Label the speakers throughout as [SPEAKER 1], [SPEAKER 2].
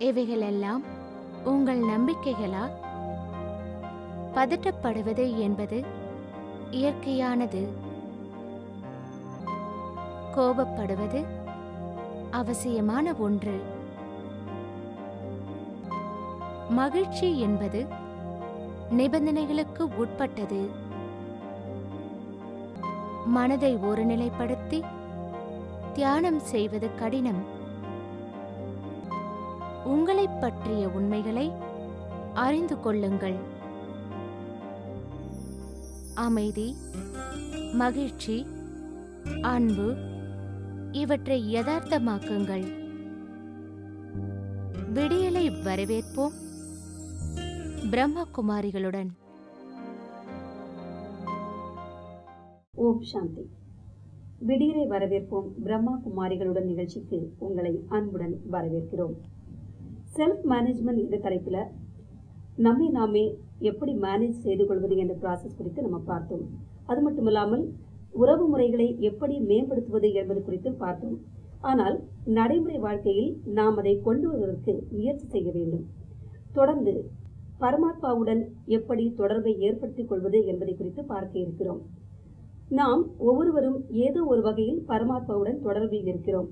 [SPEAKER 1] இவைகளெல்லாம் உங்கள் நம்பிக்கைகளா? பதட்டப்படுவது என்பது இயற்கையானது. கோபப்படுவது அவசியமான ஒன்று. மகிழ்ச்சி என்பது நிபந்தனைகளுக்கு உட்பட்டது. மனதை ஒருநிலைப்படுத்தி தியானம் செய்வது கடினம். உங்களைப் பற்றிய உண்மைகளை அறிந்து கொள்ளுங்கள். அமைதி, மகிழ்ச்சி, அன்பு இவற்றை யதார்த்தமாக்குங்கள். விடியலை வரவேற்போம் பிரம்மகுமாரிகளுடன்.
[SPEAKER 2] ஓம் சாந்தி. விடியலை வரவேற்போம் பிரம்மா குமாரிகளுடன் நிகழ்ச்சிக்கு உங்களை அன்புடன் வரவேற்கிறோம். செல்ஃப் மேனேஜ்மெண்ட் என்ற தலைப்பில் நம்மை நாமே எப்படி மேனேஜ் செய்து கொள்வது என்ற ப்ராசஸ் குறித்து நம்ம பார்த்தோம். அது மட்டும் இல்லாமல் உறவு முறைகளை எப்படி மேம்படுத்துவது என்பது குறித்து பார்த்தோம். ஆனால் நடைமுறை வாழ்க்கையில் நாம் அதை கொண்டு வருவதற்கு முயற்சி செய்ய வேண்டும். தொடர்ந்து பரமாத்மாவுடன் எப்படி தொடர்பை ஏற்படுத்திக் கொள்வது என்பதை குறித்து பார்க்க இருக்கிறோம். நாம் ஒவ்வொருவரும் ஏதோ ஒரு வகையில் பரமாத்மாவுடன் தொடர்பில் இருக்கிறோம்.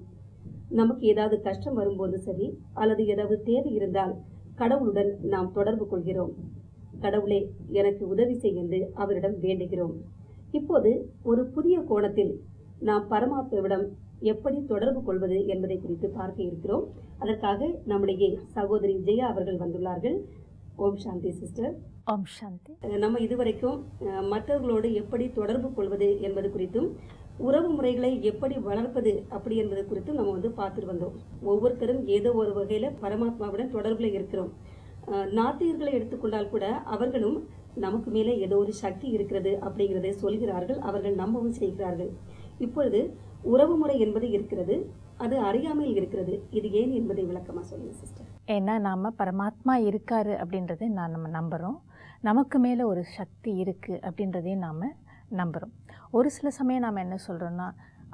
[SPEAKER 2] நமக்கு ஏதாவது கஷ்டம் வரும்போது சரி, அல்லது ஏதாவது தேவை இருந்தால் கடவுளுடன் நாம் தொடர்பு கொள்கிறோம். கடவுளே எனக்கு உதவி செய் என்று அவரிடம் வேண்டுகிறோம். இப்போது ஒரு புதிய கோணத்தில் நாம் பரமாத்மாவிடம் எப்படி தொடர்பு கொள்வது என்பதை குறித்து பார்க்க இருக்கிறோம். அதற்காக நம்முடைய சகோதரி ஜெயா அவர்கள் வந்துள்ளார்கள். ஓம் சாந்தி சிஸ்டர்.
[SPEAKER 3] ஓம் சாந்தி.
[SPEAKER 2] நம்ம இதுவரைக்கும் மற்றவர்களோடு எப்படி தொடர்பு கொள்வது என்பது குறித்தும் உறவு முறைகளை எப்படி வளர்ப்பது அப்படி என்பது குறித்தும் நம்ம பார்த்துட்டு வந்தோம். ஒவ்வொருத்தரும் ஏதோ ஒரு வகையில பரமாத்மாவுடன் தொடர்புல இருக்கிறோம். நாத்திகர்களை எடுத்துக்கொண்டால் கூட அவர்களும் நமக்கு மேலே ஏதோ ஒரு சக்தி இருக்கிறது அப்படிங்கிறதை சொல்கிறார்கள். அவர்கள் நம்பவும் செய்கிறார்கள். இப்பொழுது உறவு முறை என்பது இருக்கிறது, அது அறியாமையில் இருக்கிறது. இது ஏன் என்பதை விளக்கமா சொல்லுங்க சிஸ்டர்.
[SPEAKER 3] ஏன்னா நாம் பரமாத்மா இருக்காரு அப்படின்றதை நம்ம நம்புகிறோம். நமக்கு மேலே ஒரு சக்தி இருக்குது அப்படின்றதையும் நாம் நம்புகிறோம். ஒரு சில சமயம் நாம் என்ன சொல்கிறோன்னா,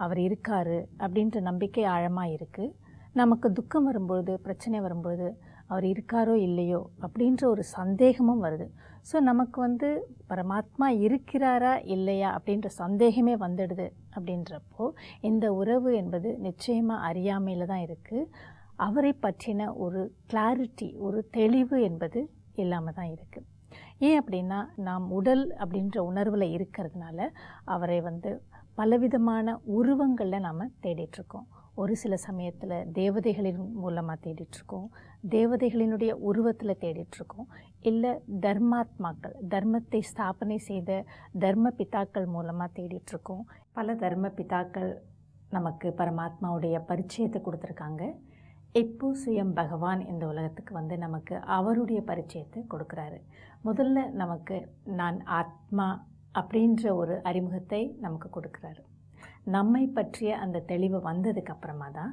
[SPEAKER 3] அவர் இருக்காரு அப்படின்ற நம்பிக்கை ஆழமாக இருக்குது. நமக்கு துக்கம் வரும்பொழுது, பிரச்சனை வரும்பொழுது அவர் இருக்காரோ இல்லையோ அப்படின்ற ஒரு சந்தேகமும் வருது. ஸோ நமக்கு பரமாத்மா இருக்கிறாரா இல்லையா அப்படின்ற சந்தேகமே வந்துடுது. அப்படின்றப்போ இந்த உறவு என்பது நிச்சயமாக அறியாமையில் தான் இருக்குது. அவரை பற்றின ஒரு கிளாரிட்டி, ஒரு தெளிவு என்பது இல்லாமல் தான் இருக்குது. ஏன் அப்படின்னா, நாம் உடல் அப்படின்ற உணர்வில் இருக்கிறதுனால அவரை பலவிதமான உருவங்களில் நாம் தேடிட்டுருக்கோம். ஒரு சில சமயத்தில் தேவதைகளின் மூலமாக தேடிட்டுருக்கோம், தேவதைகளினுடைய உருவத்தில் தேடிட்டுருக்கோம், இல்லை தர்மாத்மாக்கள், தர்மத்தை ஸ்தாபனை செய்த தர்ம பிதாக்கள் மூலமாக தேடிட்டுருக்கோம். பல தர்ம பிதாக்கள் நமக்கு பரமாத்மாவுடைய பரிச்சயத்தை கொடுத்துருக்காங்க. இப்போ சுயம் பகவான் இந்த உலகத்துக்கு நமக்கு அவருடைய பரிச்சயத்தை கொடுக்குறாரு. முதல்ல நமக்கு நான் ஆத்மா அப்படின்ற ஒரு அறிமுகத்தை நமக்கு கொடுக்குறாரு. நம்மை பற்றிய அந்த தெளிவு வந்ததுக்கு அப்புறமா தான்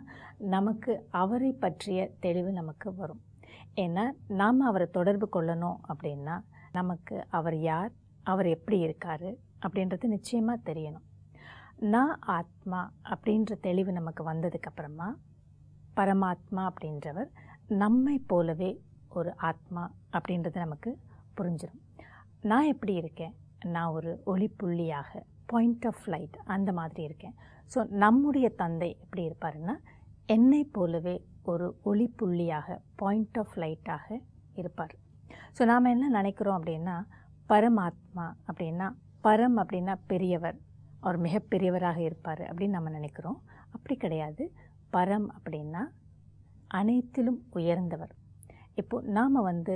[SPEAKER 3] நமக்கு அவரை பற்றிய தெளிவு நமக்கு வரும். ஏன்னா நாம் அவரை தொடர்பு கொள்ளணும் அப்படின்னா நமக்கு அவர் யார், அவர் எப்படி இருக்கார் அப்படின்றது நிச்சயமாக தெரியணும். நான் ஆத்மா அப்படின்ற தெளிவு நமக்கு வந்ததுக்கப்புறமா பரமாத்மா அப்படின்றவர் நம்மை போலவே ஒரு ஆத்மா அப்படின்றது நமக்கு புரிஞ்சிடும். நான் எப்படி இருக்கேன், நான் ஒரு ஒளிப்புள்ளியாக, பாயிண்ட் ஆஃப் லைட் அந்த மாதிரி இருக்கேன். ஸோ நம்முடைய தந்தை எப்படி இருப்பாருன்னா, என்னை போலவே ஒரு ஒளிப்புள்ளியாக, பாயிண்ட் ஆஃப் லைட்டாக இருப்பார். ஸோ நாம் என்ன நினைக்கிறோம் அப்படின்னா, பரமாத்மா அப்படின்னா, பரம் அப்படின்னா பெரியவர், அவர் மிகப்பெரியவராக இருப்பார் அப்படின்னு நம்ம நினைக்கிறோம். அப்படி கிடையாது. பரம் அப்படின்னா அனைத்திலும் உயர்ந்தவர். இப்போது நாம்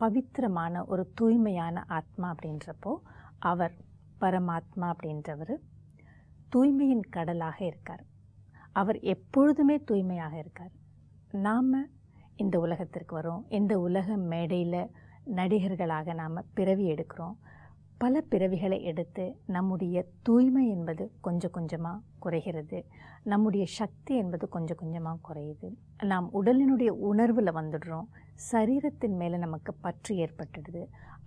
[SPEAKER 3] பவித்திரமான ஒரு தூய்மையான ஆத்மா அப்படின்றப்போ அவர் பரமாத்மா அப்படின்றவர் தூய்மையின் கடலாக இருக்கார். அவர் எப்பொழுதுமே தூய்மையாக இருக்கார். நாம் இந்த உலகத்திற்கு வரோம், இந்த உலக மேடையில் நடிகர்களாக நாம் பிறவி எடுக்கிறோம். பல பிறவிகளை எடுத்து நம்முடைய தூய்மை என்பது கொஞ்சம் கொஞ்சமாக குறைகிறது, நம்முடைய சக்தி என்பது கொஞ்சம் கொஞ்சமாக குறையுது. நாம் உடலினுடைய உணர்வில் வந்துடுறோம், சரீரத்தின் மேலே நமக்கு பற்று ஏற்பட்டுடுது,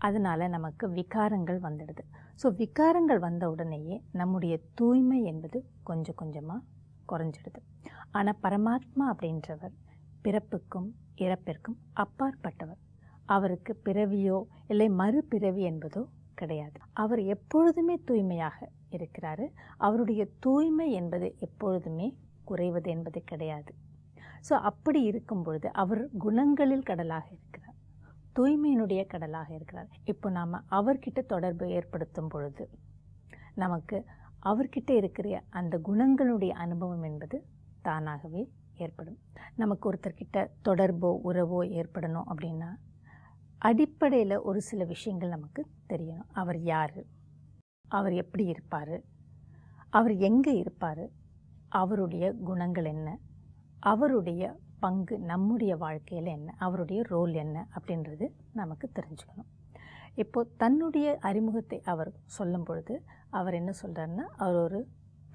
[SPEAKER 3] அதனால் நமக்கு விகாரங்கள் வந்துடுது. ஸோ விகாரங்கள் வந்த உடனேயே நம்முடைய தூய்மை என்பது கொஞ்சம் கொஞ்சமாக குறைஞ்சிடுது. ஆனால் பரமாத்மா அப்படின்றவர் பிறப்புக்கும் இறப்பிற்கும் அப்பாற்பட்டவர். அவருக்கு பிறவியோ இல்லை மறுபிறவி என்பதோ கிடையாது. அவர் எப்பொழுதுமே தூய்மையாக இருக்கிறாரு. அவருடைய தூய்மை என்பது எப்பொழுதுமே குறைவது என்பது கிடையாது. ஸோ அப்படி இருக்கும் பொழுது அவர் குணங்களில் கடலாக இருக்கிறார், தூய்மையினுடைய கடலாக இருக்கிறார். இப்போ நாம் அவர்கிட்ட தொடர்பு ஏற்படுத்தும் பொழுது நமக்கு அவர்கிட்ட இருக்கிற அந்த குணங்களுடைய அனுபவம் என்பது தானாகவே ஏற்படும். நமக்கு ஒருத்தர்கிட்ட தொடர்போ உறவோ ஏற்படணும் அப்படின்னா அடிப்படையில் ஒரு சில விஷயங்கள் நமக்கு தெரியணும். அவர் யார், அவர் எப்படி இருப்பார், அவர் எங்கே இருப்பார், அவருடைய குணங்கள் என்ன, அவருடைய பங்கு நம்முடைய வாழ்க்கையில் என்ன, அவருடைய ரோல் என்ன அப்படின்றது நமக்கு தெரிஞ்சுக்கணும். இப்போது தன்னுடைய அறிமுகத்தை அவர் சொல்லும் பொழுது அவர் என்ன சொல்கிறாருன்னா, அவர் ஒரு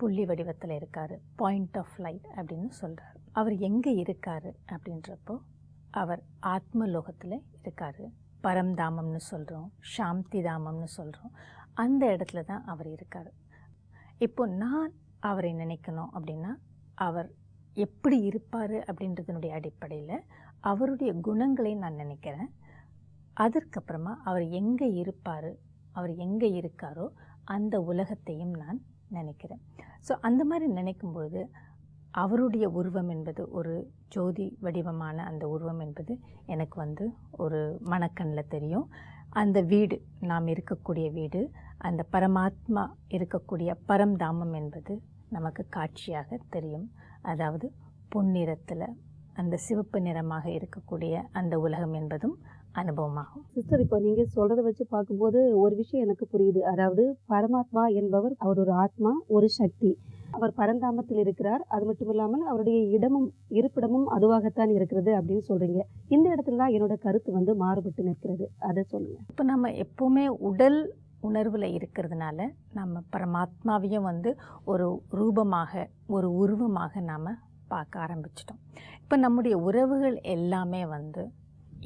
[SPEAKER 3] புள்ளி வடிவத்தில் இருக்கார், பாயிண்ட் ஆஃப் லைட் அப்படின்னு சொல்கிறார். அவர் எங்கே இருக்கார் அப்படின்றப்போ அவர் ஆத்மலோகத்தில் இருக்கார். பரம்தாமம்னு சொல்கிறோம், சாந்தி தாமம்னு சொல்கிறோம். அந்த இடத்துல தான் அவர் இருக்கார். இப்போ நான் அவரை நினைக்கணும் அப்படின்னா அவர் எப்படி இருப்பார் அப்படின்றதனுடைய அடிப்படையில் அவருடைய குணங்களை நான் நினைக்கிறேன். அதற்கப்புறமா அவர் எங்கே இருப்பார், அவர் எங்கே இருக்காரோ அந்த உலகத்தையும் நான் நினைக்கிறேன். ஸோ அந்த மாதிரி நினைக்கும் பொழுது அவருடைய உருவம் என்பது ஒரு ஜோதி வடிவமான அந்த உருவம் என்பது எனக்கு ஒரு மனக்கண்ணில் தெரியும். அந்த வீடு, நாம் இருக்கக்கூடிய வீடு, அந்த பரமாத்மா இருக்கக்கூடிய பரம்தாமம் என்பது நமக்கு காட்சியாக தெரியும். அதாவது பொன்னிறத்தில் அந்த சிவப்பு நிறமாக இருக்கக்கூடிய அந்த உலகம் என்பதும் அனுபவமாகும்.
[SPEAKER 2] சிஸ்டர், இப்போ நீங்கள் சொல்கிறத வச்சு பார்க்கும்போது ஒரு விஷயம் எனக்கு புரியுது. அதாவது பரமாத்மா என்பவர் அவர் ஒரு ஆத்மா, ஒரு சக்தி. அவர் பரந்தாமத்தில் இருக்கிறார். அது மட்டும் இல்லாமல் அவருடைய இருப்பிடமும் அதுவாகத்தான் இருக்கிறது அப்படின்னு சொல்கிறீங்க. இந்த இடத்துல தான் என்னோட கருத்து மாறுபட்டு நிற்கிறது. அதை சொல்லுங்கள்.
[SPEAKER 3] இப்போ நம்ம எப்போவுமே உடல் உணர்வில் இருக்கிறதுனால நம்ம பரமாத்மாவையும் ஒரு ரூபமாக, ஒரு உருவமாக நாம் பார்க்க ஆரம்பிச்சிட்டோம். இப்போ நம்முடைய உறவுகள் எல்லாமே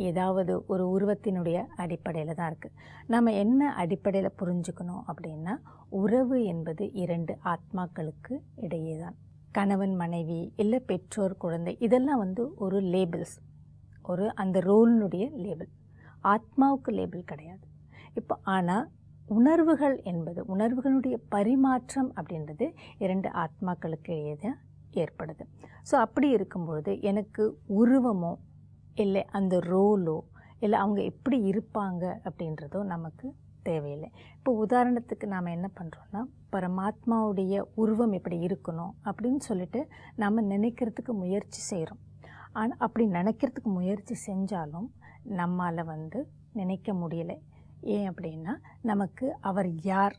[SPEAKER 3] ஏதாவது ஒரு உருவத்தினுடைய அடிப்படையில் தான் இருக்குது. நம்ம என்ன அடிப்படையில் புரிஞ்சுக்கணும் அப்படின்னா, உறவு என்பது இரண்டு ஆத்மாக்களுக்கு இடையே தான். கணவன் மனைவி இல்லை பெற்றோர் குழந்தை, இதெல்லாம் ஒரு லேபிள்ஸ், அந்த ரோலினுடைய லேபிள். ஆத்மாவுக்கு லேபிள் கிடையாது. இப்போ ஆனால் உணர்வுகள் என்பது, உணர்வுகளுடைய பரிமாற்றம் அப்படின்றது இரண்டு ஆத்மாக்களுக்கு இடையே தான் ஏற்படுது. ஸோ அப்படி இருக்கும்பொழுது எனக்கு உருவமோ இல்லை அந்த ரோலோ இல்லை அவங்க எப்படி இருப்பாங்க அப்படின்றதோ நமக்கு தேவையில்லை. இப்போ உதாரணத்துக்கு நாம் என்ன பண்ணுறோன்னா, பரமாத்மாவுடைய உருவம் எப்படி இருக்கணும் அப்படின்னு சொல்லிட்டு நாம் நினைக்கிறதுக்கு முயற்சி செய்கிறோம். ஆனால் அப்படி நினைக்கிறதுக்கு முயற்சி செஞ்சாலும் நம்மால் நினைக்க முடியலை. ஏன் அப்படின்னா, நமக்கு அவர் யார்,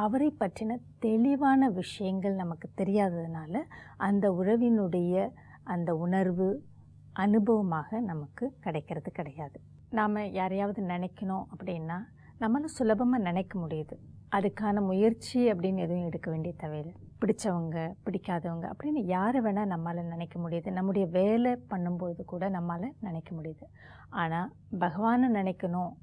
[SPEAKER 3] அவரை பற்றின தெளிவான விஷயங்கள் நமக்கு தெரியாததுனால அந்த உறவினுடைய அந்த உணர்வு அனுபவமாக நமக்கு கிடைக்கிறது கிடையாது. நாம் யாரையாவது நினைக்கணும் அப்படின்னா நம்மளால் சுலபமாக நினைக்க முடியுது. அதுக்கான முயற்சி அப்படின்னு எதுவும் எடுக்க வேண்டிய தேவையில்லை. பிடிச்சவங்க பிடிக்காதவங்க அப்படின்னு யாரை வேணால் நம்மளால் நினைக்க முடியுது. நம்முடைய வேலை பண்ணும்போது கூட நம்மளால் நினைக்க முடியுது. ஆனால் பகவானை நினைக்கணும்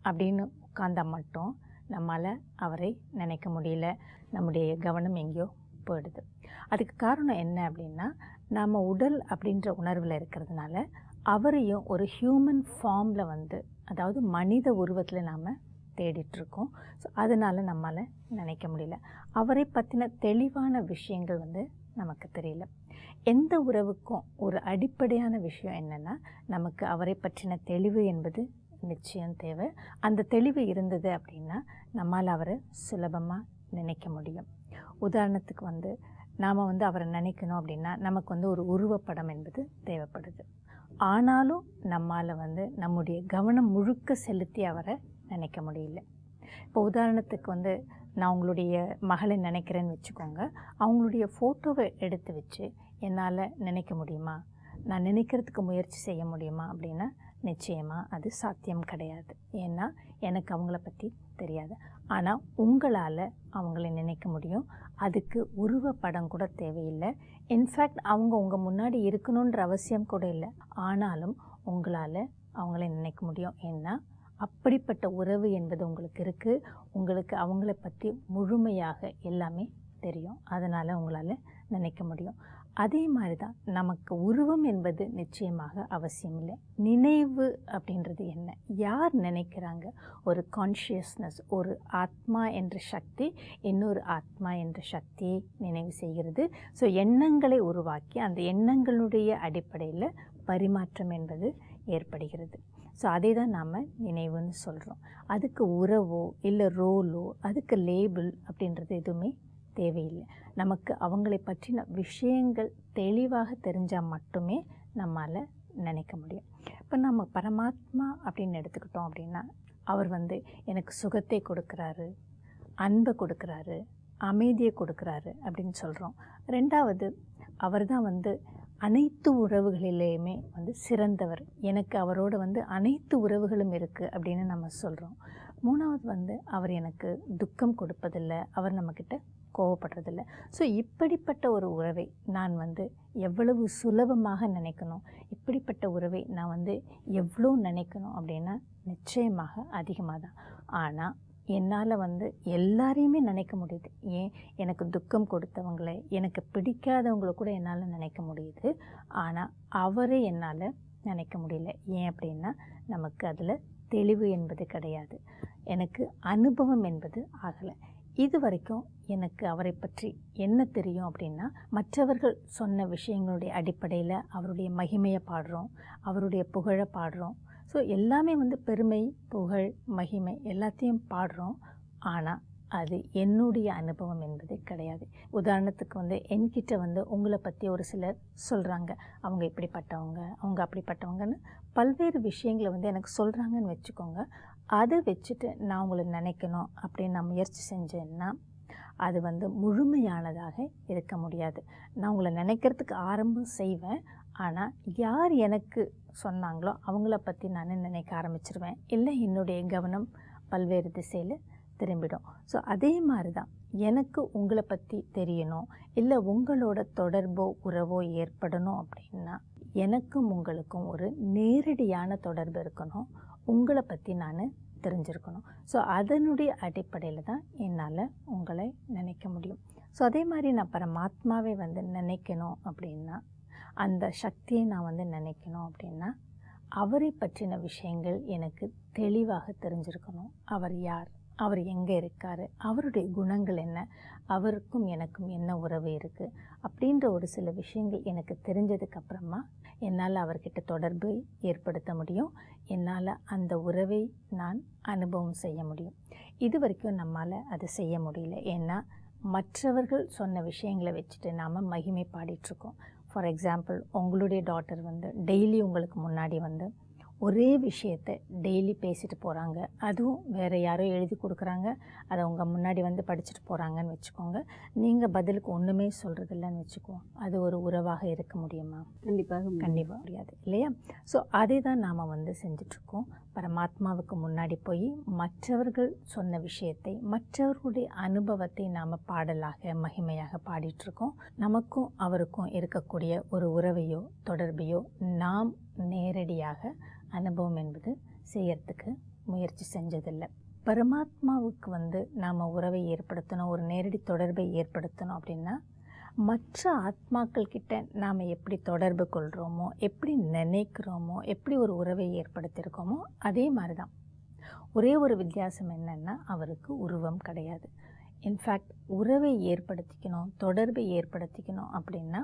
[SPEAKER 3] அப்படின்னு உட்கார்ந்தா மட்டும் நம்மால் அவரை நினைக்க முடியல. நம்முடைய கவனம் எங்கேயோ போயிடுது. அதுக்கு காரணம் என்ன அப்படின்னா, நாம் உடல் அப்படின்ற உணர்வில் இருக்கிறதுனால அவரையும் ஒரு ஹியூமன் ஃபார்மில் அதாவது மனித உருவத்தில் நாம் தேடிட்டுருக்கோம். ஸோ அதனால் நம்மால் நினைக்க முடியல. அவரை பற்றின தெளிவான விஷயங்கள் நமக்கு தெரியல. எந்த உறவுக்கும் ஒரு அடிப்படையான விஷயம் என்னென்னா, நமக்கு அவரை பற்றின தெளிவு என்பது நிச்சயம் தேவை. அந்த தெளிவு இருந்தது அப்படின்னா நம்மால் அவரை சுலபமாக நினைக்க முடியும். உதாரணத்துக்கு நாம் அவரை நினைக்கணும் அப்படின்னா நமக்கு ஒரு உருவப்படம் என்பது தேவைப்படுது. ஆனாலும் நம்மால் நம்முடைய கவனம் முழுக்க செலுத்தி அவரை நினைக்க முடியல. இப்போ உதாரணத்துக்கு நான் உங்களுடைய மகளை நினைக்கிறேன்னு வச்சுக்கோங்க. அவங்களுடைய ஃபோட்டோவை எடுத்து வச்சு என்னால் நினைக்க முடியுமா, நான் நினைக்கிறதுக்கு முயற்சி செய்ய முடியுமா அப்படின்னா நிச்சயமாக அது சாத்தியம் கிடையாது. ஏன்னா எனக்கு அவங்கள பற்றி தெரியாது. ஆனால் உங்களால் அவங்கள நினைக்க முடியும். அதுக்கு உருவப்படம் கூட தேவையில்லை. இன்ஃபேக்ட் அவங்க உங்கள் முன்னாடி இருக்கணுன்ற அவசியம் கூட இல்லை. ஆனாலும் உங்களால் அவங்கள நினைக்க முடியும். ஏன்னா அப்படிப்பட்ட உறவு என்பது உங்களுக்கு இருக்குது. உங்களுக்கு அவங்கள பற்றி முழுமையாக எல்லாமே தெரியும். அதனால் உங்களால் நினைக்க முடியும். அதே மாதிரி தான் நமக்கு உருவம் என்பது நிச்சயமாக அவசியம் இல்லை. நினைவு அப்படின்றது என்ன? யார் நினைக்கிறாங்க? ஒரு கான்ஷியஸ்னஸ், ஒரு ஆத்மா என்ற சக்தி இன்னொரு ஆத்மா என்ற சக்தியை நினைவு செய்கிறது. ஸோ எண்ணங்களை உருவாக்கி அந்த எண்ணங்களுடைய அடிப்படையில் பரிமாற்றம் என்பது ஏற்படுகிறது. ஸோ அதை தான் நாம் நினைவுன்னு சொல்கிறோம். அதுக்கு உறவோ இல்லை ரோலோ அதுக்கு லேபிள் அப்படின்றது எதுவுமே தேவையில்லை. நமக்கு அவங்களை பற்றின விஷயங்கள் தெளிவாக தெரிஞ்சால் மட்டுமே நம்மால் நினைக்க முடியும். இப்போ நம்ம பரமாத்மா அப்படின்னு எடுத்துக்கிட்டோம் அப்படின்னா அவர் எனக்கு சுகத்தை கொடுக்குறாரு, அன்பை கொடுக்குறாரு, அமைதியை கொடுக்குறாரு அப்படின்னு சொல்கிறோம். ரெண்டாவது அவர் தான் அனைத்து உறவுகளிலேயுமே சிறந்தவர். எனக்கு அவரோட அனைத்து உறவுகளும் இருக்குது அப்படின்னு நம்ம சொல்கிறோம். மூணாவது அவர் எனக்கு துக்கம் கொடுப்பதில்லை, அவர் நம்மக்கிட்ட கோவப்படுறதில்லை. ஸோ இப்படிப்பட்ட ஒரு உறவை நான் எவ்வளவு சுலபமாக நினைக்கணும், இப்படிப்பட்ட உறவை நான் எவ்வளோ நினைக்கணும் அப்படின்னா நிச்சயமாக அதிகமாக தான். ஆனால் என்னால் எல்லாரையுமே நினைக்க முடியுது. ஏன், எனக்கு துக்கம் கொடுத்தவங்களை, எனக்கு பிடிக்காதவங்கள கூட என்னால் நினைக்க முடியுது. ஆனால் அவரை என்னால் நினைக்க முடியல. ஏன் அப்படின்னா நமக்கு அதில் தெளிவு என்பது கிடையாது, எனக்கு அனுபவம் என்பது ஆகலை. இது வரைக்கும் எனக்கு அவரை பற்றி என்ன தெரியும் அப்படின்னா மற்றவர்கள் சொன்ன விஷயங்களுடைய அடிப்படையில் அவருடைய மகிமையை பாடுறோம், அவருடைய புகழை பாடுறோம். ஸோ எல்லாமே பெருமை, புகழ், மகிமை எல்லாத்தையும் பாடுறோம். ஆனால் அது என்னுடைய அனுபவம் என்பது கிடையாது. உதாரணத்துக்கு என்கிட்ட உங்களை பற்றி ஒரு சிலர் சொல்கிறாங்க, அவங்க இப்படிப்பட்டவங்க, அவங்க அப்படிப்பட்டவங்கன்னு பல்வேறு விஷயங்களை எனக்கு சொல்கிறாங்கன்னு வச்சுக்கோங்க. அதை வச்சுட்டு நான் உங்களை நினைக்கணும் அப்படின்னு நான் முயற்சி செஞ்சேன்னா அது முழுமையானதாக இருக்க முடியாது. நான் உங்களை நினைக்கிறதுக்கு ஆரம்பம் செய்வேன், ஆனால் யார் எனக்கு சொன்னாங்களோ அவங்கள பற்றி நான் நினைக்க ஆரம்பிச்சிருவேன். இல்லை என்னுடைய கவனம் பல்வேறு திசையில் திரும்பிடும். ஸோ அதே மாதிரி தான் எனக்கு உங்களை பற்றி தெரியணும், இல்லை உங்களோட தொடர்போ உறவோ ஏற்படணும் அப்படின்னா எனக்கும் உங்களுக்கும் ஒரு நேரடியான தொடர்பு இருக்கணும், உங்களை பற்றி நான் தெரிஞ்சிருக்கணும். ஸோ அதனுடைய அடிப்படையில் தான் என்னால் உங்களை நினைக்க முடியும். ஸோ அதே மாதிரி நான் பரமாத்மாவை நினைக்கணும் அப்படின்னா, அந்த சக்தியை நான் நினைக்கணும் அப்படின்னா அவரை பற்றின விஷயங்கள் எனக்கு தெளிவாக தெரிஞ்சிருக்கணும். அவர் யார், அவர் எங்கே இருக்கார், அவருடைய குணங்கள் என்ன, அவருக்கும் எனக்கும் என்ன உறவு இருக்குது அப்படின்ற ஒரு சில விஷயங்கள் எனக்கு தெரிஞ்சதுக்கப்புறமா என்னால் அவர்கிட்ட தொடர்பு ஏற்படுத்த முடியும், என்னால் அந்த உறவை நான் அனுபவம் செய்ய முடியும். இது வரைக்கும் நம்மால் அதை செய்ய முடியல. ஏன்னா மற்றவர்கள் சொன்ன விஷயங்களை வச்சுட்டு நாம் மகிமை பாடிட்டுருக்கோம். ஃபார் எக்ஸாம்பிள், உங்களுடைய டாட்டர் டெய்லி உங்களுக்கு முன்னாடி ஒரே விஷயத்தை டெய்லி பேசிட்டு போகிறாங்க, அதுவும் வேறு யாரோ எழுதி கொடுக்குறாங்க, அதை உங்கள் முன்னாடி படிச்சுட்டு போகிறாங்கன்னு வச்சுக்கோங்க. நீங்கள் பதிலுக்கு ஒன்றுமே சொல்கிறதில்லன்னு வச்சுக்குவோம். அது ஒரு உறவாக இருக்க முடியுமா? கண்டிப்பாக முடியாது இல்லையா? ஸோ அதை தான் நாம் செஞ்சிட்ருக்கோம். பரமாத்மாவுக்கு முன்னாடி போய் மற்றவர்கள் சொன்ன விஷயத்தை, மற்றவர்களுடைய அனுபவத்தை நாம் பாடலாக மகிமையாக பாடிட்டுருக்கோம். நமக்கும் அவருக்கும் இருக்கக்கூடிய ஒரு உறவையோ தொடர்பையோ நாம் நேரடியாக அனுபவம் என்பது செய்யறதுக்கு முயற்சி செஞ்சதில்லை. பரமாத்மாவுக்கு நாம் உறவை ஏற்படுத்தணும், ஒரு நேரடி தொடர்பை ஏற்படுத்தணும் அப்படின்னா மற்ற ஆத்மாக்கள் கிட்ட நாம் எப்படி தொடர்பு கொள்கிறோமோ, எப்படி நினைக்கிறோமோ, எப்படி ஒரு உறவை ஏற்படுத்தியிருக்கோமோ அதே மாதிரி தான். ஒரே ஒரு வித்தியாசம் என்னென்னா அவருக்கு உருவம் கிடையாது. இன்ஃபேக்ட் உறவை ஏற்படுத்திக்கணும், தொடர்பை ஏற்படுத்திக்கணும் அப்படின்னா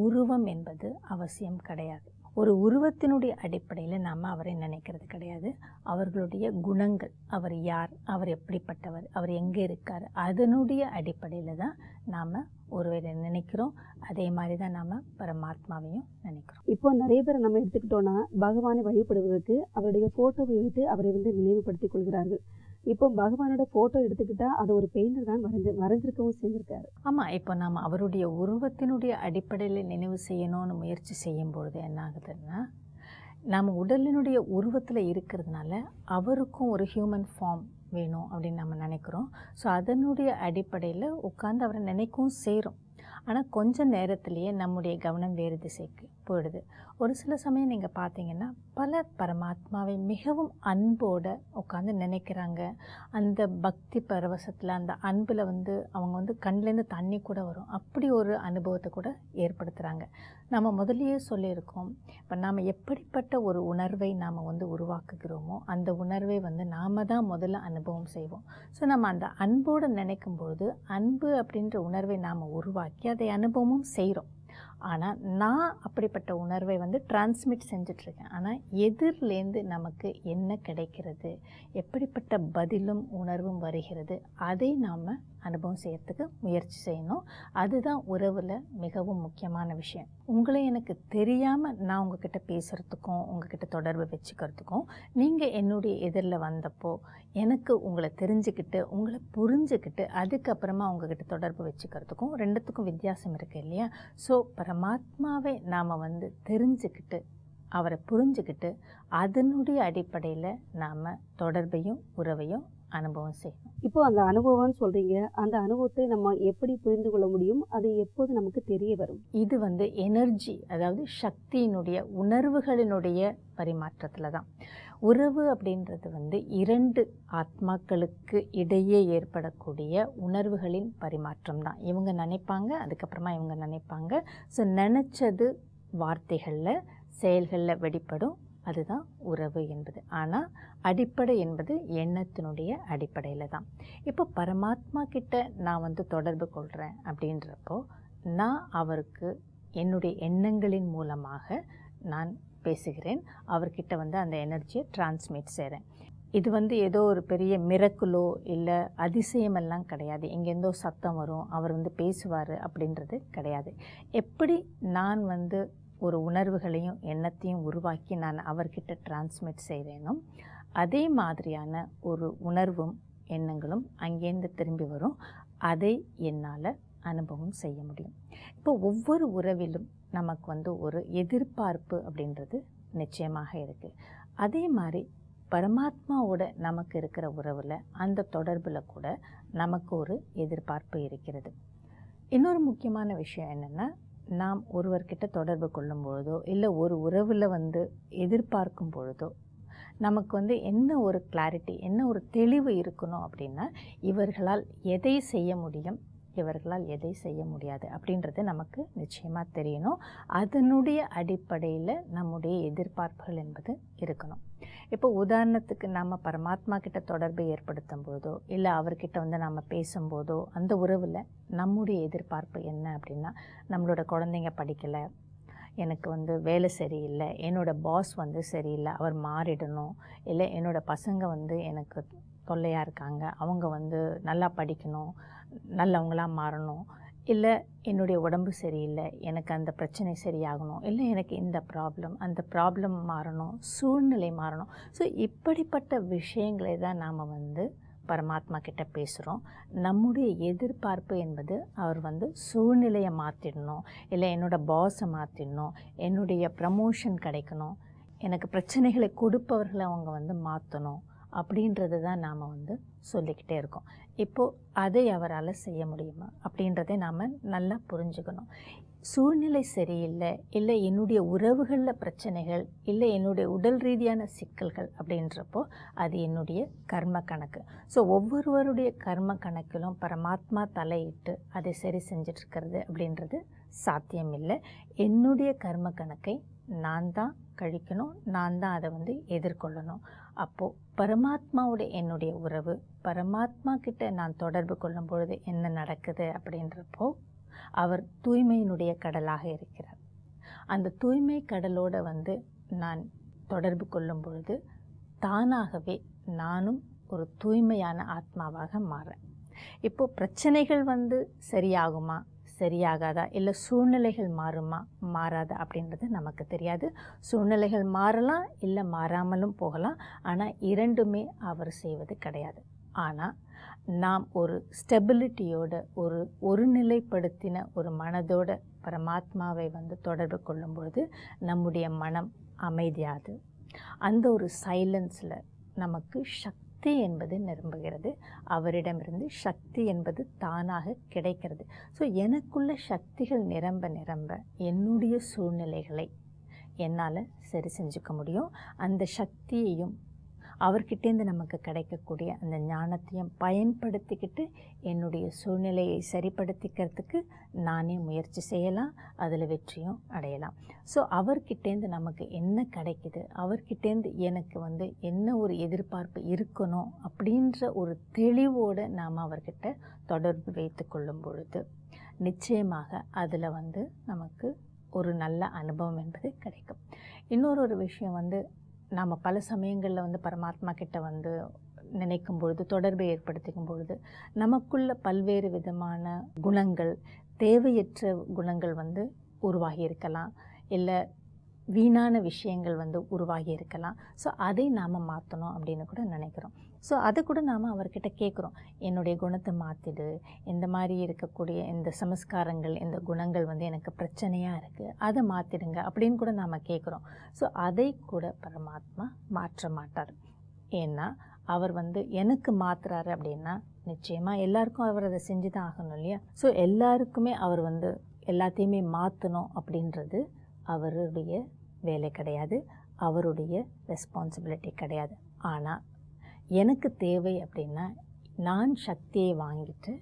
[SPEAKER 3] உருவம் என்பது அவசியம் கிடையாது. ஒரு உருவத்தினுடைய அடிப்படையில் நாம் அவரை நினைக்கிறது கிடையாது. அவர்களுடைய குணங்கள், அவர் யார், அவர் எப்படிப்பட்டவர், அவர் எங்கே இருக்கார், அதனுடைய அடிப்படையில் தான் நாம் ஒருவரை நினைக்கிறோம். அதே மாதிரி தான் நாம் பரமாத்மாவையும் நினைக்கிறோம்.
[SPEAKER 2] இப்போ நிறைய பேர் நம்ம எடுத்துக்கிட்டோன்னா பகவானை வழிபடுவதற்கு அவருடைய ஃபோட்டோவை வைத்து அவரை நினைவுபடுத்திக் கொள்கிறார்கள். இப்போ பகவானோட ஃபோட்டோ எடுத்துக்கிட்டால் அதை ஒரு பெயிண்டர் தான் வரைஞ்சிருக்கவும் செஞ்சுருக்காரு.
[SPEAKER 3] ஆமாம், இப்போ நாம் அவருடைய உருவத்தினுடைய அடிப்படையில் நினைவு செய்யணும்னு முயற்சி செய்யும் பொழுது என்ன ஆகுதுன்னா, நாம் உடலினுடைய உருவத்தில் இருக்கிறதுனால அவருக்கும் ஒரு ஹியூமன் ஃபார்ம் வேணும் அப்படின்னு நம்ம நினைக்கிறோம். ஸோ அதனுடைய அடிப்படையில் உட்காந்து அவரை நினைக்கவும் செய்கிறோம். ஆனால் கொஞ்ச நேரத்திலேயே நம்முடைய கவனம் வேறு திசைக்கு போயிடுது. ஒரு சில சமயம் நீங்கள் பார்த்தீங்கன்னா பலர் பரமாத்மாவை மிகவும் அன்போடு உட்காந்து நினைக்கிறாங்க. அந்த பக்தி பரவசத்தில் அந்த அன்பில் அவங்க கண்லேருந்து தண்ணி கூட வரும். அப்படி ஒரு அனுபவத்தை கூட ஏற்படுத்துகிறாங்க. நம்ம முதலியே சொல்லியிருக்கோம், இப்போ நாம் எப்படிப்பட்ட ஒரு உணர்வை நாம் உருவாக்குகிறோமோ அந்த உணர்வை நாம் தான் முதல்ல அனுபவம் செய்வோம். ஸோ நம்ம அந்த அன்போடு நினைக்கும்பொழுது அன்பு அப்படின்ற உணர்வை நாம் உருவாக்கி அதை அனுபவமும் செய்கிறோம். ஆனால் நான் அப்படிப்பட்ட உணர்வை டிரான்ஸ்மிட் செஞ்சிட்ருக்கேன். ஆனால் எதிர்லேருந்து நமக்கு என்ன கிடைக்கிறது, எப்படிப்பட்ட பதிலும் உணர்வும் வருகிறது, அதை நாம் அனுபவம் செய்யறதுக்கு முயற்சி செய்யணும். அதுதான் உறவில் மிகவும் முக்கியமான விஷயம். உங்களை எனக்கு தெரியாமல் நான் உங்ககிட்ட பேசுகிறதுக்கும் உங்ககிட்ட தொடர்பு வச்சுக்கிறதுக்கும், நீங்கள் என்னுடைய எதிரில் வந்தப்போ எனக்கு உங்களை தெரிஞ்சுக்கிட்டு உங்களை புரிஞ்சுக்கிட்டு அதுக்கப்புறமா உங்ககிட்ட தொடர்பு வச்சுக்கிறதுக்கும் ரெண்டுத்துக்கும் வித்தியாசம் இருக்குது இல்லையா? ஸோ பரமாத்மாவை நாம் தெரிஞ்சுக்கிட்டு அவரை புரிஞ்சுக்கிட்டு அதனுடைய அடிப்படையில் நாம் தொடர்பையும் உறவையும் அனுபவம் செய்யணும்.
[SPEAKER 2] இப்போ அந்த அனுபவம்னு சொல்றீங்க, அந்த அனுபவத்தை நம்ம எப்படி புரிந்து கொள்ள முடியும்? அது எப்போது நமக்கு தெரிய வரும்?
[SPEAKER 3] இது எனர்ஜி, அதாவது சக்தியினுடைய உணர்வுகளினுடைய பரிமாற்றத்தில் தான். உறவு அப்படின்றது இரண்டு ஆத்மாக்களுக்கு இடையே ஏற்படக்கூடிய உணர்வுகளின் பரிமாற்றம் தான். இவங்க நினைப்பாங்க, அதுக்கப்புறமா இவங்க நினைப்பாங்க. ஸோ நினச்சது வார்த்தைகளில் செயல்களில் வெளிப்படும். அதுதான் உறவு என்பது. ஆனால் அடிப்படை என்பது எண்ணத்தினுடைய அடிப்படையில் தான். இப்போ பரமாத்மா கிட்ட நான் தொடர்பு கொள்கிறேன் அப்படின்றப்போ நான் அவருக்கு என்னுடைய எண்ணங்களின் மூலமாக நான் பேசுகிறேன். அவர்கிட்ட அந்த எனர்ஜியை டிரான்ஸ்மிட் செய்கிறேன். இது ஏதோ ஒரு பெரிய மிரக்குலோ இல்லை அதிசயமெல்லாம் கிடையாது. எங்கேருந்தோ சத்தம் வரும், அவர் பேசுவார் அப்படின்றது கிடையாது. எப்படி நான் ஒரு உணர்வுகளையும் எண்ணத்தையும் உருவாக்கி நான் அவர்கிட்ட டிரான்ஸ்மிட் செய்கிறேனோ அதே மாதிரியான ஒரு உணர்வும் எண்ணங்களும் அங்கேருந்து திரும்பி வரும். அதை என்னால் அனுபவம் செய்ய முடியும். இப்போ ஒவ்வொரு உறவிலும் நமக்கு ஒரு எதிர்பார்ப்பு அப்படின்றது நிச்சயமாக இருக்குது. அதே மாதிரி பரமாத்மாவோட நமக்கு இருக்கிற உறவில் அந்த தொடர்பில் கூட நமக்கு ஒரு எதிர்பார்ப்பு இருக்கிறது. இன்னொரு முக்கியமான விஷயம் என்னென்னா, நாம் ஒருவர்கிட்ட தொடர்பு கொள்ளும் பொழுதோ இல்லை ஒரு உறவில் எதிர்பார்க்கும் பொழுதோ நமக்கு என்ன ஒரு கிளாரிட்டி, என்ன ஒரு தெளிவு இருக்கணும் அப்படின்னா, இவர்களால் எதை செய்ய முடியும், இவர்களால் எதை செய்ய முடியாது அப்படின்றது நமக்கு நிச்சயமாக தெரியணும். அதனுடைய அடிப்படையில் நம்முடைய எதிர்பார்ப்புகள் என்பது இருக்கணும். இப்போ உதாரணத்துக்கு நம்ம பரமாத்மா கிட்ட தொடர்பை ஏற்படுத்தும் போதோ இல்லை அவர்கிட்ட நம்ம பேசும்போதோ அந்த உறவில் நம்முடைய எதிர்பார்ப்பு என்ன அப்படின்னா, நம்மளோட குழந்தைங்க படிக்கலை, எனக்கு வேலை சரியில்லை, என்னோடய பாஸ் சரியில்லை, அவர் மாறிடணும், இல்லை என்னோடய பசங்க எனக்கு தொல்லையாக இருக்காங்க, அவங்க நல்லா படிக்கணும், நல்லவங்களாக மாறணும், இல்லை என்னுடைய உடம்பு சரியில்லை, எனக்கு அந்த பிரச்சனை சரியாகணும், இல்லை எனக்கு இந்த ப்ராப்ளம் அந்த ப்ராப்ளம் மாறணும், சூழ்நிலை மாறணும். ஸோ இப்படிப்பட்ட விஷயங்களை தான் நாம் பரமாத்மா கிட்ட பேசுகிறோம். நம்முடைய எதிர்பார்ப்பு என்பது அவர் சூழ்நிலையை மாற்றிடணும், இல்லை என்னோடய பாஸை மாற்றிடணும், என்னுடைய ப்ரமோஷன் கிடைக்கணும், எனக்கு பிரச்சனைகளை கொடுப்பவர்களை அவங்க மாற்றணும் அப்படின்றது தான் நாம் சொல்லிக்கிட்டே இருக்கோம். இப்போது அதை அவரால் செய்ய முடியுமா அப்படின்றதை நாம் நல்லா புரிஞ்சுக்கணும். சூழ்நிலை சரியில்லை, இல்லை என்னுடைய உறவுகளில் பிரச்சனைகள், இல்லை என்னுடைய உடல் ரீதியான சிக்கல்கள் அப்படின்றப்போ அது என்னுடைய கர்ம கணக்கு. ஸோ ஒவ்வொருவருடைய கர்ம கணக்கிலும் பரமாத்மா தலையிட்டு அதை சரி செஞ்சிட்ருக்கிறது அப்படின்றது சாத்தியமில்லை. என்னுடைய கர்ம கணக்கை நான் தான் கழிக்கணும், நான் தான் அதை எதிர்கொள்ளணும். அப்போது பரமாத்மாவோட என்னுடைய உறவு, பரமாத்மா கிட்ட நான் தொடர்பு கொள்ளும் பொழுது என்ன நடக்குது அப்படின்றப்போ அவர் தூய்மையினுடைய கடலாக இருக்கிறார். அந்த தூய்மை கடலோடு நான் தொடர்பு கொள்ளும் பொழுது தானாகவே நானும் ஒரு தூய்மையான ஆத்மாவாக மாறேன். இப்போது பிரச்சனைகள் சரியாகுமா சரியாகாதா, இல்லை சூழ்நிலைகள் மாறுமா மாறாதா அப்படின்றது நமக்கு தெரியாது. சூழ்நிலைகள் மாறலாம், இல்லை மாறாமலும் போகலாம். ஆனால் இரண்டுமே அவர் செய்வது கிடையாது. ஆனால் நாம் ஒரு ஸ்டெபிலிட்டியோட ஒருநிலைப்படுத்தின ஒரு மனதோட பரமாத்மாவை தொடர்பு கொள்ளும் பொழுது நம்முடைய மனம் அமைதியாது. அந்த ஒரு சைலன்ஸில் நமக்கு சக்தி என்பது நிரம்புகிறது. அவரிடமிருந்து சக்தி என்பது தானாக கிடைக்கிறது. ஸோ எனக்குள்ள சக்திகள் நிரம்ப நிரம்ப என்னுடைய சூழ்நிலைகளை என்னால் சரி செஞ்சுக்க முடியும். அந்த சக்தியையும் அவர்கிட்டேருந்து நமக்கு கிடைக்கக்கூடிய அந்த ஞானத்தையும் பயன்படுத்திக்கிட்டு என்னுடைய சூழ்நிலையை சரிப்படுத்திக்கிறதுக்கு நானே முயற்சி செய்யலாம், அதில் வெற்றியும் அடையலாம். ஸோ அவர்கிட்டேருந்து நமக்கு என்ன கிடைக்குது, அவர்கிட்டேருந்து எனக்கு என்ன ஒரு எதிர்பார்ப்பு இருக்கணும் அப்படின்ற ஒரு தெளிவோடு நாம் அவர்கிட்ட தொடர்பு வைத்து கொள்ளும் பொழுது நிச்சயமாக அதில் நமக்கு ஒரு நல்ல அனுபவம் என்பது கிடைக்கும். இன்னொரு விஷயம் நாம் பல சமயங்களில் பரமாத்மா கிட்ட நினைக்கும் பொழுது, தொடர்பை ஏற்படுத்திக்கும் பொழுது நமக்குள்ள பல்வேறு விதமான குணங்கள், தேவையற்ற குணங்கள் உருவாகி இருக்கலாம், இல்லை வீணான விஷயங்கள் உருவாகி இருக்கலாம். ஸோ அதை நாம் மாற்றணும் அப்படின்னு கூட நினைக்கிறோம். ஸோ அதை கூட நாம் அவர்கிட்ட கேட்குறோம், என்னுடைய குணத்தை மாற்றிடு, இந்த மாதிரி இருக்கக்கூடிய இந்த சமஸ்காரங்கள், இந்த குணங்கள் எனக்கு பிரச்சனையாக இருக்குது, அதை மாற்றிடுங்க அப்படின்னு கூட நாம் கேட்குறோம். ஸோ அதை கூட பரமாத்மா மாற்ற மாட்டார். ஏன்னா அவர் எனக்கு மாற்றுறாரு அப்படின்னா நிச்சயமாக எல்லாருக்கும் அவர் அதை செஞ்சு தான் ஆகணும் இல்லையா? ஸோ எல்லாருக்குமே அவர் எல்லாத்தையுமே மாற்றணும் அப்படின்றது அவருடைய வேலை கிடையாது, அவருடைய ரெஸ்பான்சிபிலிட்டி கிடையாது. ஆனால் எனக்கு தேவை அப்படின்னா நான் சக்தியை வாங்கிட்டு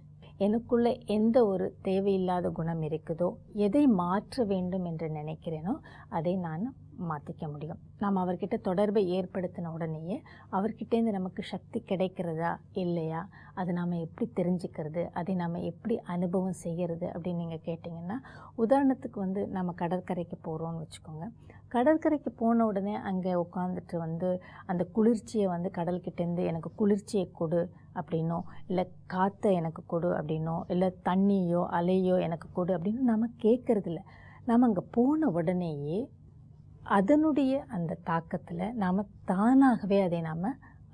[SPEAKER 3] எனக்குள்ளே எந்த ஒரு தேவையில்லாத குணம் இருக்குதோ, எதை மாற்ற வேண்டும் என்று நினைக்கிறேனோ அதை நான் மாற்றிக்க முடியும். நாம் அவர்கிட்ட தொடர்பை ஏற்படுத்தின உடனேயே அவர்கிட்டேருந்து நமக்கு சக்தி கிடைக்கிறதா இல்லையா, அதை நாம் எப்படி தெரிஞ்சுக்கிறது, அதை நாம் எப்படி அனுபவம் செய்கிறது அப்படின்னு நீங்கள் கேட்டிங்கன்னா, உதாரணத்துக்கு நம்ம கடற்கரைக்கு போகிறோன்னு வச்சுக்கோங்க. கடற்கரைக்கு போன உடனே அங்கே உட்காந்துட்டு அந்த குளிர்ச்சியை கடல்கிட்டேருந்து எனக்கு குளிர்ச்சியை கொடு அப்படின்னோ, இல்லை காற்றை எனக்கு கொடு அப்படின்னோ, இல்லை தண்ணியோ அலையோ எனக்கு கொடு அப்படின்னு நாம் கேட்குறதில்ல. நாம் அங்கே போன உடனேயே அதனுடைய அந்த தாக்கத்தில் நாம் தானாகவே அதை நாம்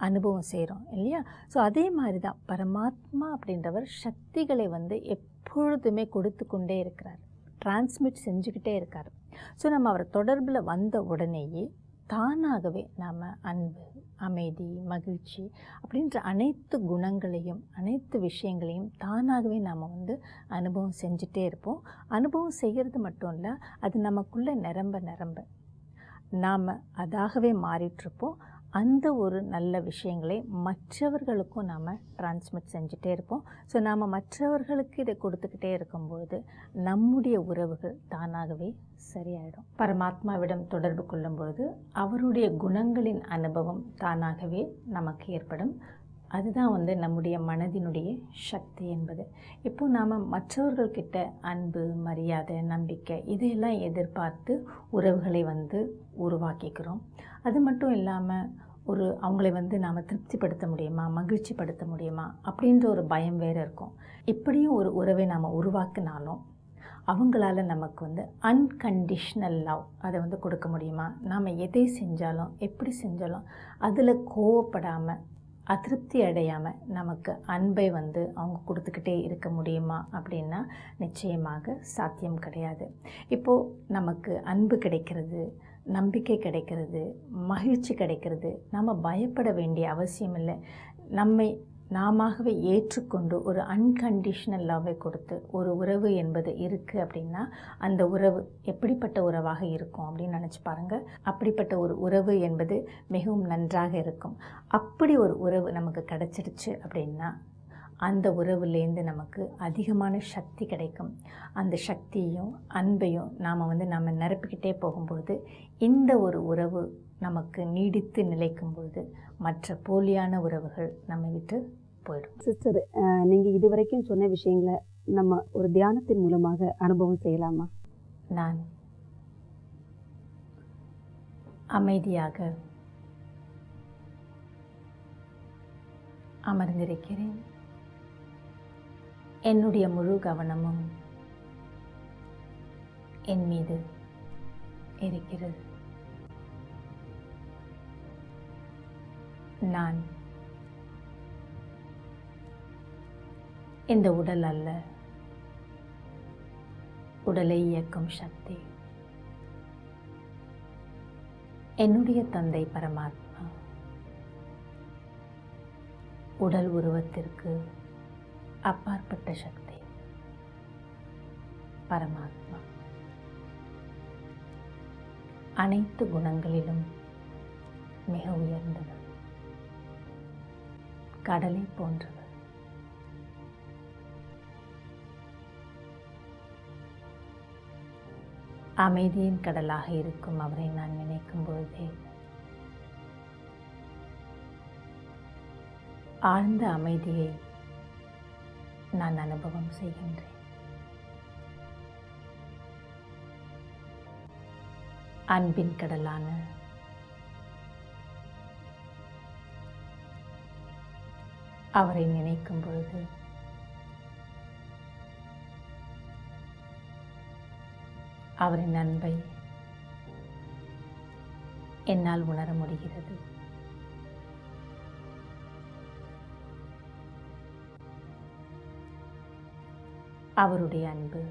[SPEAKER 3] அனுபவம் செய்கிறோம் இல்லையா? ஸோ அதே மாதிரி தான் பரமாத்மா அப்படின்றவர் சக்திகளை எப்பொழுதுமே கொடுத்து கொண்டே இருக்கிறார், டிரான்ஸ்மிட் செஞ்சுக்கிட்டே இருக்கார். ஸோ நம்ம அவர் தொடர்பில் வந்த உடனேயே தானாகவே நாம் அன்பு, அமைதி, மகிழ்ச்சி அப்படின்ற அனைத்து குணங்களையும் அனைத்து விஷயங்களையும் தானாகவே நாம் அனுபவம் செஞ்சுட்டே இருப்போம். அனுபவம் செய்கிறது மட்டும் இல்லை, அது நமக்குள்ளே நிரம்ப நாம் அதாகவே மாறிட்டுருப்போம். அந்த ஒரு நல்ல விஷயங்களை மற்றவர்களுக்கும் நாம் டிரான்ஸ்மிட் செஞ்சுட்டே இருப்போம். ஸோ நாம் மற்றவர்களுக்கு இதை கொடுத்துக்கிட்டே இருக்கும்பொழுது நம்முடைய உறவுகள் தானாகவே சரியாயிடும். பரமாத்மாவிடம் தொடர்பு கொள்ளும் பொழுது அவருடைய குணங்களின் அனுபவம் தானாகவே நமக்கு ஏற்படும். அதுதான் நம்முடைய மனதினுடைய சக்தி என்பது. இப்போ நாம் மற்றவர்கள்கிட்ட அன்பு, மரியாதை, நம்பிக்கை இதையெல்லாம் எதிர்பார்த்து உறவுகளை உருவாக்கிக்கிறோம். அது மட்டும் இல்லாமல் அவங்களை நாம் திருப்திப்படுத்த முடியுமா, மகிழ்ச்சிப்படுத்த முடியுமா அப்படின்ற ஒரு பயம் வேறு இருக்கும். இப்படியும் ஒரு உறவை நாம் உருவாக்கினாலும் அவங்களால நமக்கு அன்கண்டிஷ்னல் லவ் அதை கொடுக்க முடியுமா, நாம் எதை செஞ்சாலும் எப்படி செஞ்சாலும் அதில் கோவப்படாமல் அதிருப்தி அடையாமல் நமக்கு அன்பை அவங்க கொடுத்துக்கிட்டே இருக்க முடியுமா அப்படின்னா நிச்சயமாக சாத்தியம் கிடையாது. இப்போது நமக்கு அன்பு கிடைக்கிறது, நம்பிக்கை கிடைக்கிறது, மகிழ்ச்சி கிடைக்கிறது, நம்ம பயப்பட வேண்டிய அவசியம் இல்லை. நம்மை நாமவே ஏற்றுக்கொண்டு ஒரு அன்கண்டிஷ்னல் லவ்வை கொடுத்து ஒரு உறவு என்பது இருக்குது அப்படின்னா அந்த உறவு எப்படிப்பட்ட உறவாக இருக்கும் அப்படின்னு நினச்சி பாருங்கள். அப்படிப்பட்ட ஒரு உறவு என்பது மிகவும் நன்றாக இருக்கும். அப்படி ஒரு உறவு நமக்கு கிடச்சிருச்சு அப்படின்னா அந்த உறவுலேருந்து நமக்கு அதிகமான சக்தி கிடைக்கும். அந்த சக்தியையும் அன்பையும் நாம் நிரப்பிக்கிட்டே போகும்பொழுது இந்த ஒரு உறவு நமக்கு நீடித்து நிலைக்கும் பொழுது மற்ற போலியான உறவுகள் நம்ம விட்டு போயிடும்.
[SPEAKER 2] சிஸ்டர், நீங்கள் இதுவரைக்கும் சொன்ன விஷயங்களை நம்ம ஒரு தியானத்தின் மூலமாக அனுபவம் செய்யலாமா?
[SPEAKER 3] நான் அமைதியாக அமர்ந்திருக்கிறேன். என்னுடைய முழு கவனமும் என் மீது இருக்கிறது. நான் இந்த உடல் அல்ல, உடலை இயக்கும் சக்தி. என்னுடைய தந்தை பரமாத்மா உடல் உருவத்திற்கு அப்பாற்பட்ட சக்தி. பரமாத்மா அனைத்து குணங்களிலும் மிக உயர்ந்தவர், கடலை போன்றவர். அமைதியின் கடலாக இருக்கும் அவரை நான் நினைக்கும் பொழுதே ஆழ்ந்த அமைதியை நான் அனுபவம் செய்கின்றேன். அன்பின் கடலான அவரை நினைக்கும் பொழுது அவரின் அன்பை என்னால் உணர முடிகிறது. அவருடைய அன்பு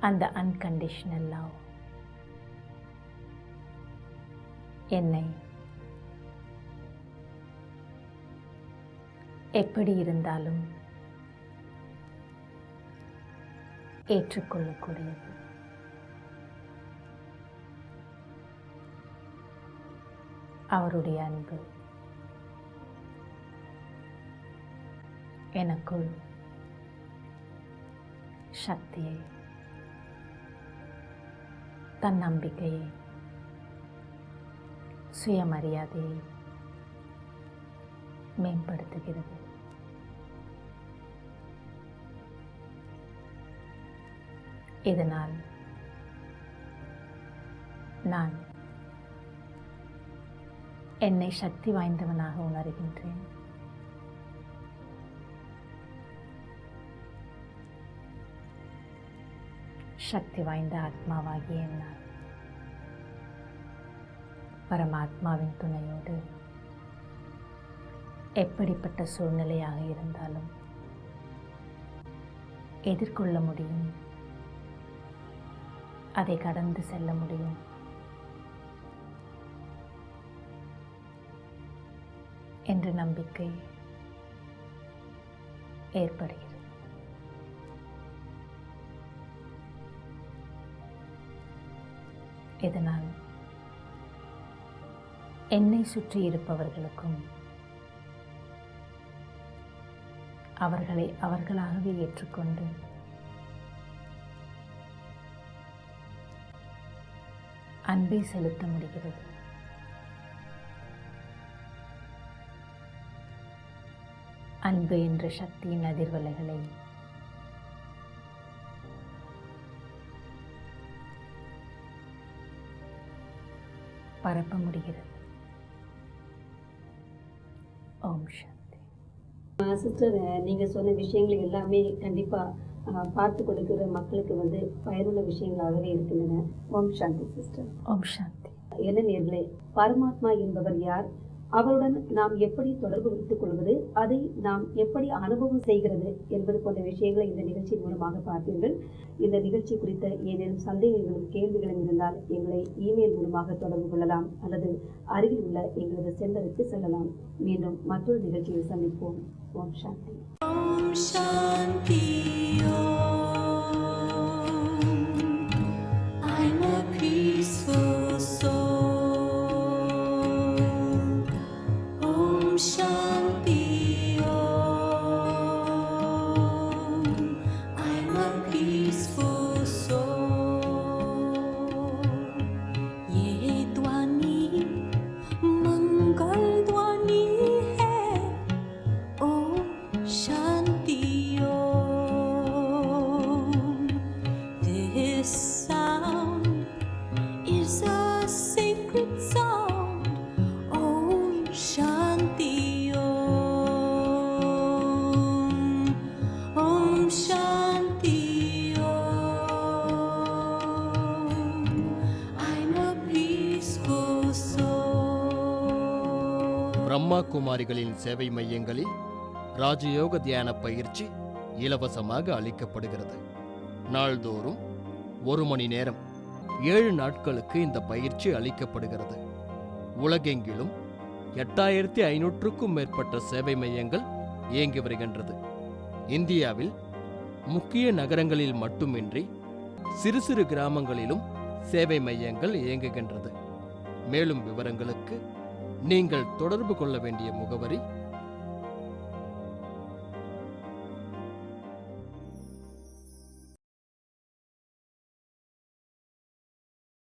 [SPEAKER 3] அந்த அன்கண்டிஷனல் லவ் என்னை எப்படி இருந்தாலும் ஏற்றுக்கொள்ளக்கூடியது. அவருடைய அன்பு எனக்குள் சக்தியை, தன்னம்பிக்கையை, சுயமரியாதையை மேம்படுத்துகிறது. இதனால் நான் என்னை சக்தி வாய்ந்தவனாக உணர்கின்றேன். சக்தி வாய்ந்த ஆத்மாவாகிய என்னால் பரமாத்மாவின் துணையோடு எப்படிப்பட்ட சூழ்நிலையாக இருந்தாலும் எதிர்கொள்ள முடியும், அதை கடந்து செல்ல முடியும். என்ற நம்பிக்கை ஏற்படுகிறது. இதனால் என்னை சுற்றி இருப்பவர்களுக்கும் அவர்களை அவர்களாகவே ஏற்றுக்கொண்டு அன்பை செலுத்த முடிகிறது. அன்பு என்ற சக்தியின் அதிர்வலைகளை பரப்ப முடிகிறது. ஓம் சாந்தி.
[SPEAKER 2] சிஸ்டர், நீங்கள் சொன்ன விஷயங்கள் எல்லாமே கண்டிப்பாக பார்த்து கொடுக்கிற மக்களுக்கு பயனுள்ள விஷயங்களாகவே இருக்கின்றன. ஓம் சாந்தி சிஸ்டர்.
[SPEAKER 3] ஓம் சாந்தி.
[SPEAKER 2] என்ன நேர்களே, பரமாத்மா என்பவர் யார், அவருடன் நாம் எப்படி தொடர்பு வைத்துக் கொள்வது, அதை நாம் எப்படி அனுபவம் செய்கிறது என்பது போன்ற விஷயங்களை இந்த நிகழ்ச்சி மூலமாக பார்த்தீர்கள். இந்த நிகழ்ச்சி குறித்த ஏதேனும் சந்தேகங்களும் கேள்விகளும் இருந்தால் எங்களை இமெயில் மூலமாக தொடர்பு கொள்ளலாம் அல்லது அருகில் உள்ள எங்களது சென்டருக்கு செல்லலாம். மீண்டும் மற்றொரு நிகழ்ச்சியில் சந்திப்போம். ஓம் சாந்தி.
[SPEAKER 4] ஓம் சாந்தி. I'm a peaceful soul. Om Shanti Om. I'm a peaceful soul. ये ध्वनि मंगल ध्वनि है. Om Shanti Om. This sound is a sacred sound. Om Shanti Om. Om Shanti Om. I'm a peaceful soul.
[SPEAKER 5] Brahma குமாரிகளின் சேவை மையங்களில் ராஜயோக தியான பயிற்சி இலவசமாக அளிக்கப்படுகிறது. நாள்தோறும் 1 மணி நேரம் 7 நாட்களுக்கு இந்த பயிற்சி அளிக்கப்படுகிறது. உலகெங்கிலும் 8500க்கும் மேற்பட்ட சேவை மையங்கள் இயங்கி வருகின்றது. இந்தியாவில் முக்கிய நகரங்களில் மட்டுமின்றி சிறு சிறு கிராமங்களிலும் சேவை மையங்கள் இயங்குகின்றது. மேலும் விவரங்களுக்கு நீங்கள் தொடர்பு கொள்ள வேண்டிய முகவரி